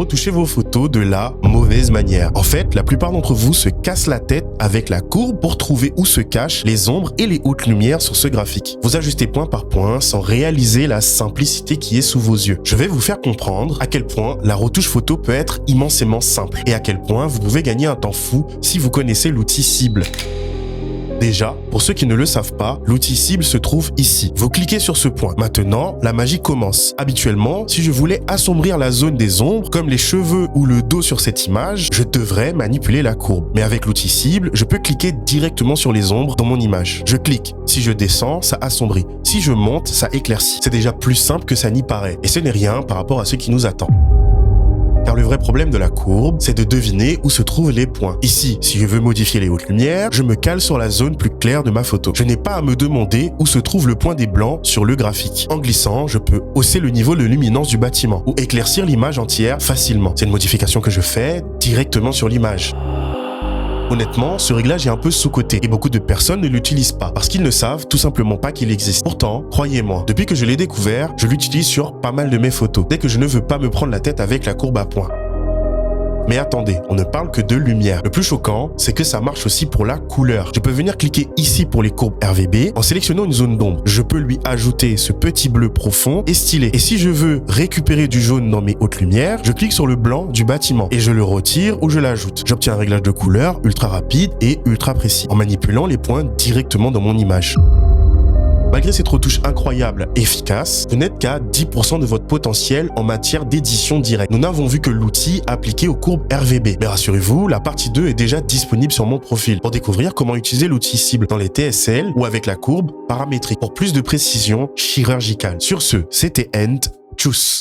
retoucher vos photos de la mauvaise manière. En fait, la plupart d'entre vous se cassent la tête avec la courbe pour trouver où se cachent les ombres et les hautes lumières sur ce graphique. Vous ajustez point par point sans réaliser la simplicité qui est sous vos yeux. Je vais vous faire comprendre à quel point la retouche photo peut être immensément simple et à quel point vous pouvez gagner un temps fou si vous connaissez l'outil cible. Déjà, pour ceux qui ne le savent pas, l'outil cible se trouve ici. Vous cliquez sur ce point. Maintenant, la magie commence. Habituellement, si je voulais assombrir la zone des ombres, comme les cheveux ou le dos sur cette image, je devrais manipuler la courbe. Mais avec l'outil cible, je peux cliquer directement sur les ombres dans mon image. Je clique. Si je descends, ça assombrit. Si je monte, ça éclaircit. C'est déjà plus simple que ça n'y paraît. Et ce n'est rien par rapport à ce qui nous attend. Car le vrai problème de la courbe, c'est de deviner où se trouvent les points. Ici, si je veux modifier les hautes lumières, je me cale sur la zone plus claire de ma photo. Je n'ai pas à me demander où se trouve le point des blancs sur le graphique. En glissant, je peux hausser le niveau de luminance du bâtiment ou éclaircir l'image entière facilement. C'est une modification que je fais directement sur l'image. Honnêtement, ce réglage est un peu sous-coté et beaucoup de personnes ne l'utilisent pas parce qu'ils ne savent tout simplement pas qu'il existe. Pourtant, croyez-moi, depuis que je l'ai découvert, je l'utilise sur pas mal de mes photos dès que je ne veux pas me prendre la tête avec la courbe à points. Mais attendez, on ne parle que de lumière. Le plus choquant, c'est que ça marche aussi pour la couleur. Je peux venir cliquer ici pour les courbes RGB en sélectionnant une zone d'ombre. Je peux lui ajouter ce petit bleu profond et stylé. Et si je veux récupérer du jaune dans mes hautes lumières, je clique sur le blanc du bâtiment et je le retire ou je l'ajoute. J'obtiens un réglage de couleur ultra rapide et ultra précis en manipulant les points directement dans mon image. Malgré cette retouche incroyable et efficace, vous n'êtes qu'à 10% de votre potentiel en matière d'édition directe. Nous n'avons vu que l'outil appliqué aux courbes RGB. Mais rassurez-vous, la partie 2 est déjà disponible sur mon profil pour découvrir comment utiliser l'outil cible dans les TSL ou avec la courbe paramétrique pour plus de précision chirurgicale. Sur ce, c'était End. Tchuss.